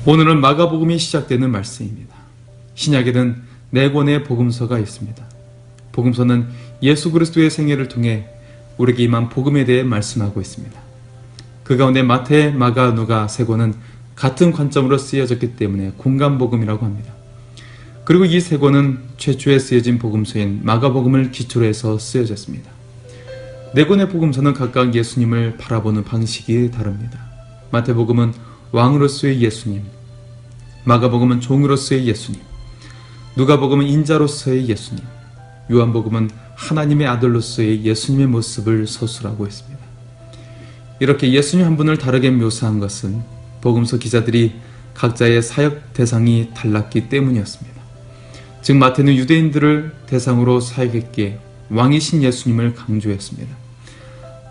오늘은 마가복음이 시작되는 말씀입니다. 신약에는 4권의 복음서가 있습니다. 복음서는 예수 그리스도의 생애를 통해 우리에게 임한 복음에 대해 말씀하고 있습니다. 그 가운데 마태, 마가, 누가 3권은 같은 관점으로 쓰여졌기 때문에 공감복음이라고 합니다. 그리고 이 3권은 최초에 쓰여진 복음서인 마가복음을 기초로 해서 쓰여졌습니다. 4권의 복음서는 각각 예수님을 바라보는 방식이 다릅니다. 마태복음은 왕으로서의 예수님, 마가복음은 종으로서의 예수님, 누가복음은 인자로서의 예수님, 요한복음은 하나님의 아들로서의 예수님의 모습을 서술하고 있습니다. 이렇게 예수님 한 분을 다르게 묘사한 것은 복음서 기자들이 각자의 사역 대상이 달랐기 때문이었습니다. 즉 마태는 유대인들을 대상으로 사역했기에 왕이신 예수님을 강조했습니다.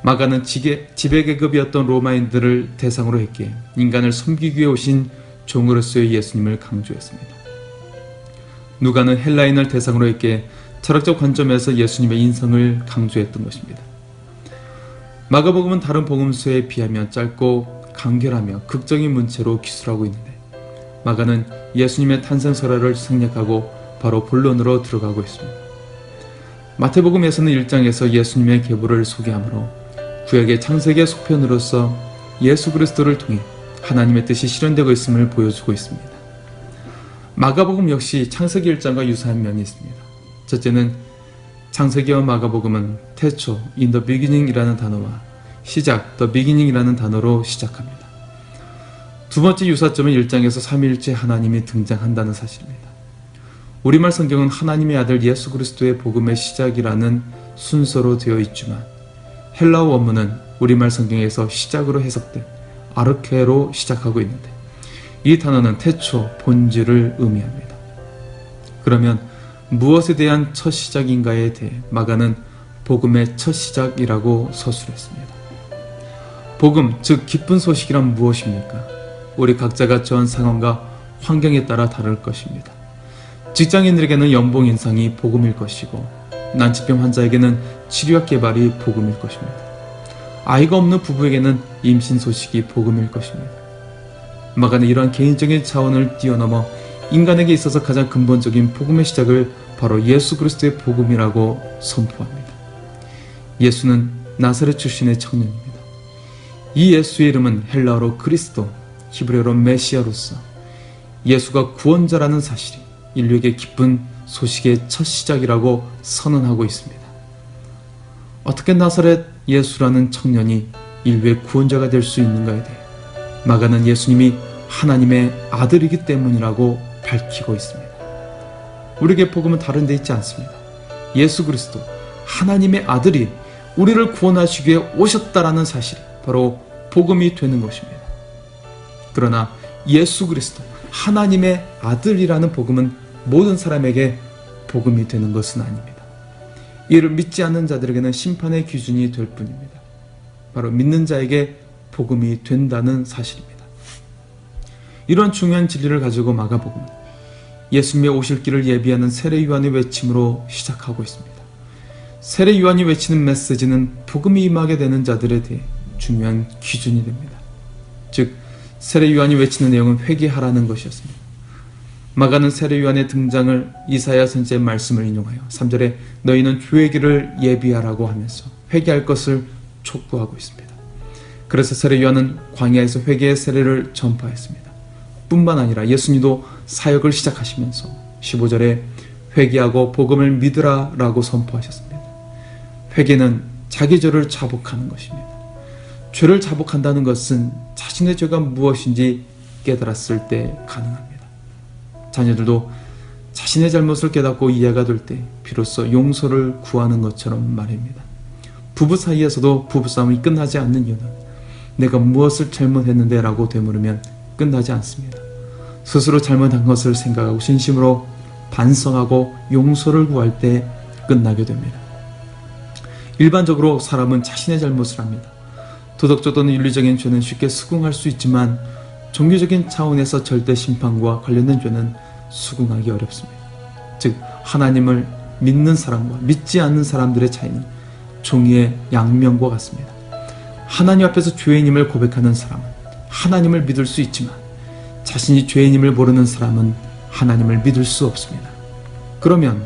마가는 지배계급이었던 로마인들을 대상으로 했기에 인간을 섬기기 위해 오신 종으로서의 예수님을 강조했습니다. 누가는 헬라인을 대상으로 했기에 철학적 관점에서 예수님의 인성을 강조했던 것입니다. 마가복음은 다른 복음서에 비하면 짧고 간결하며 극적인 문체로 기술하고 있는데 마가는 예수님의 탄생설화를 생략하고 바로 본론으로 들어가고 있습니다. 마태복음에서는 1장에서 예수님의 계보를 소개하므로 구약의 창세기의 속편으로서 예수 그리스도를 통해 하나님의 뜻이 실현되고 있음을 보여주고 있습니다. 마가복음 역시 창세기 1장과 유사한 면이 있습니다. 첫째는 창세기와 마가복음은 태초, in the beginning 이라는 단어와 시작, the beginning 이라는 단어로 시작합니다. 두 번째 유사점은 1장에서 삼위일체 하나님이 등장한다는 사실입니다. 우리말 성경은 하나님의 아들 예수 그리스도의 복음의 시작이라는 순서로 되어 있지만 헬라어 원문은 우리말 성경에서 시작으로 해석된 아르케로 시작하고 있는데 이 단어는 태초, 본질을 의미합니다. 그러면 무엇에 대한 첫 시작인가에 대해 마가는 복음의 첫 시작이라고 서술했습니다. 복음, 즉 기쁜 소식이란 무엇입니까? 우리 각자가 처한 상황과 환경에 따라 다를 것입니다. 직장인들에게는 연봉 인상이 복음일 것이고 난치병 환자에게는 치료약 개발이 복음일 것입니다. 아이가 없는 부부에게는 임신 소식이 복음일 것입니다. 마가는 이러한 개인적인 차원을 뛰어넘어 인간에게 있어서 가장 근본적인 복음의 시작을 바로 예수 그리스도의 복음이라고 선포합니다. 예수는 나사렛 출신의 청년입니다. 이 예수의 이름은 헬라어로 그리스도, 히브리어로 메시아로서 예수가 구원자라는 사실이 인류에게 기쁜 소식의 첫 시작이라고 선언하고 있습니다. 어떻게 나사렛 예수라는 청년이 인류의 구원자가 될 수 있는가에 대해 마가는 예수님이 하나님의 아들이기 때문이라고 밝히고 있습니다. 우리에게 복음은 다른 데 있지 않습니다. 예수 그리스도, 하나님의 아들이 우리를 구원하시기 위해 오셨다라는 사실이 바로 복음이 되는 것입니다. 그러나 예수 그리스도, 하나님의 아들이라는 복음은 모든 사람에게 복음이 되는 것은 아닙니다. 이를 믿지 않는 자들에게는 심판의 기준이 될 뿐입니다. 바로 믿는 자에게 복음이 된다는 사실입니다. 이런 중요한 진리를 가지고 마가복음은 예수님의 오실 길을 예비하는 세례 요한의 외침으로 시작하고 있습니다. 세례 요한이 외치는 메시지는 복음이 임하게 되는 자들에 대해 중요한 기준이 됩니다. 즉 세례 요한이 외치는 내용은 회개하라는 것이었습니다. 마가는 세례 요한의 등장을 이사야 선지자의 말씀을 인용하여 3절에 너희는 주의 길을 예비하라고 하면서 회개할 것을 촉구하고 있습니다. 그래서 세례 요한은 광야에서 회개의 세례를 전파했습니다. 뿐만 아니라 예수님도 사역을 시작하시면서 15절에 회개하고 복음을 믿으라 라고 선포하셨습니다. 회개는 자기 죄를 자복하는 것입니다. 죄를 자복한다는 것은 자신의 죄가 무엇인지 깨달았을 때 가능합니다. 자녀들도 자신의 잘못을 깨닫고 이해가 될 때 비로소 용서를 구하는 것처럼 말입니다. 부부 사이에서도 부부싸움이 끝나지 않는 이유는 내가 무엇을 잘못했는데 라고 되물으면 끝나지 않습니다. 스스로 잘못한 것을 생각하고 진심으로 반성하고 용서를 구할 때 끝나게 됩니다. 일반적으로 사람은 자신의 잘못을 합니다. 도덕적 또는 윤리적인 죄는 쉽게 수긍할 수 있지만 종교적인 차원에서 절대 심판과 관련된 죄는 수긍하기 어렵습니다. 즉 하나님을 믿는 사람과 믿지 않는 사람들의 차이는 종이의 양면과 같습니다. 하나님 앞에서 죄인임을 고백하는 사람은 하나님을 믿을 수 있지만 자신이 죄인임을 모르는 사람은 하나님을 믿을 수 없습니다. 그러면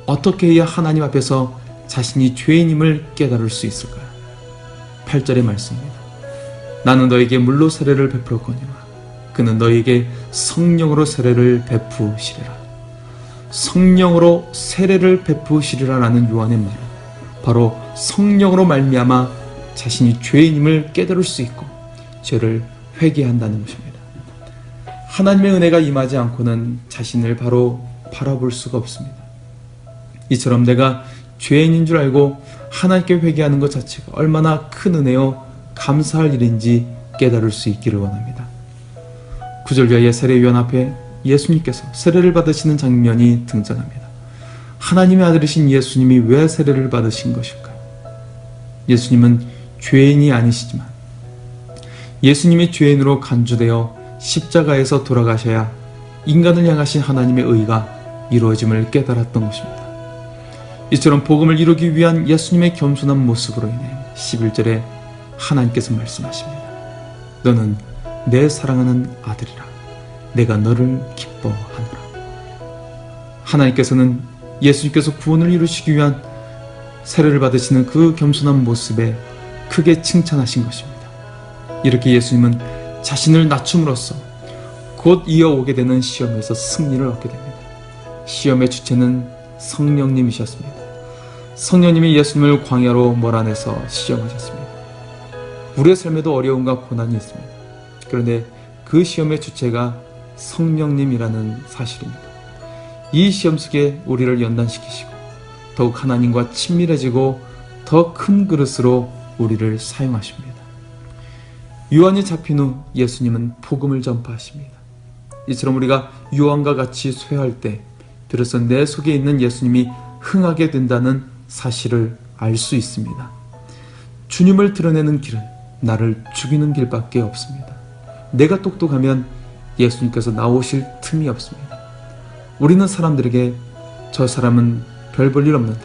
어떻게 해야 하나님 앞에서 자신이 죄인임을 깨달을 수 있을까요? 8절의 말씀입니다. 나는 너에게 물로 세례를 베풀었거니와 그는 너에게 성령으로 세례를 베푸시리라. 성령으로 세례를 베푸시리라 라는 요한의 말은 바로 성령으로 말미암아 자신이 죄인임을 깨달을 수 있고 죄를 회개한다는 것입니다. 하나님의 은혜가 임하지 않고는 자신을 바로 바라볼 수가 없습니다. 이처럼 내가 죄인인 줄 알고 하나님께 회개하는 것 자체가 얼마나 큰 은혜요 감사할 일인지 깨달을 수 있기를 원합니다. 구절교회의 세례요한 앞에 예수님께서 세례를 받으시는 장면이 등장합니다. 하나님의 아들이신 예수님이 왜 세례를 받으신 것일까요? 예수님은 죄인이 아니시지만 예수님이 죄인으로 간주되어 십자가에서 돌아가셔야 인간을 향하신 하나님의 의가 이루어짐을 깨달았던 것입니다. 이처럼 복음을 이루기 위한 예수님의 겸손한 모습으로 인해 11절에 하나님께서 말씀하십니다. 너는 내 사랑하는 아들이라 내가 너를 기뻐하노라. 하나님께서는 예수님께서 구원을 이루시기 위한 세례를 받으시는 그 겸손한 모습에 크게 칭찬하신 것입니다. 이렇게 예수님은 자신을 낮춤으로써 곧 이어오게 되는 시험에서 승리를 얻게 됩니다. 시험의 주체는 성령님이셨습니다. 성령님이 예수님을 광야로 몰아내서 시험하셨습니다. 우리의 삶에도 어려움과 고난이 있습니다. 그런데 그 시험의 주체가 성령님이라는 사실입니다. 이 시험 속에 우리를 연단시키시고 더욱 하나님과 친밀해지고 더 큰 그릇으로 우리를 사용하십니다. 요한이 잡힌 후 예수님은 복음을 전파하십니다. 이처럼 우리가 요한과 같이 쇠할 때 비로소 내 속에 있는 예수님이 흥하게 된다는 사실을 알 수 있습니다. 주님을 드러내는 길은 나를 죽이는 길밖에 없습니다. 내가 똑똑하면 예수님께서 나오실 틈이 없습니다. 우리는 사람들에게 저 사람은 별 볼 일 없는데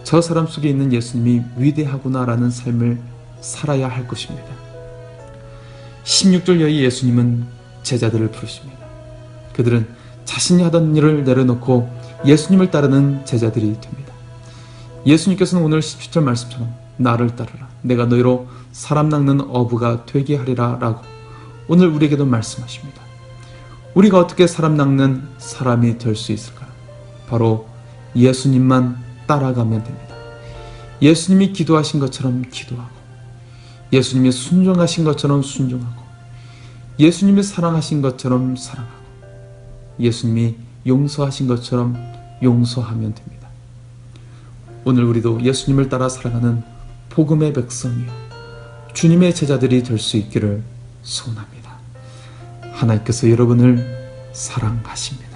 저 사람 속에 있는 예수님이 위대하구나라는 삶을 살아야 할 것입니다. 16절 여기 예수님은 제자들을 부르십니다. 그들은 자신이 하던 일을 내려놓고 예수님을 따르는 제자들이 됩니다. 예수님께서는 오늘 17절 말씀처럼 나를 따르라 내가 너희로 사람 낚는 어부가 되게 하리라 라고 오늘 우리에게도 말씀하십니다. 우리가 어떻게 사람 낚는 사람이 될 수 있을까요? 바로 예수님만 따라가면 됩니다. 예수님이 기도하신 것처럼 기도하고 예수님이 순종하신 것처럼 순종하고 예수님이 사랑하신 것처럼 사랑하고 예수님이 용서하신 것처럼 용서하면 됩니다. 오늘 우리도 예수님을 따라 살아가는 복음의 백성이요 주님의 제자들이 될 수 있기를 소원합니다. 하나님께서 여러분을 사랑하십니다.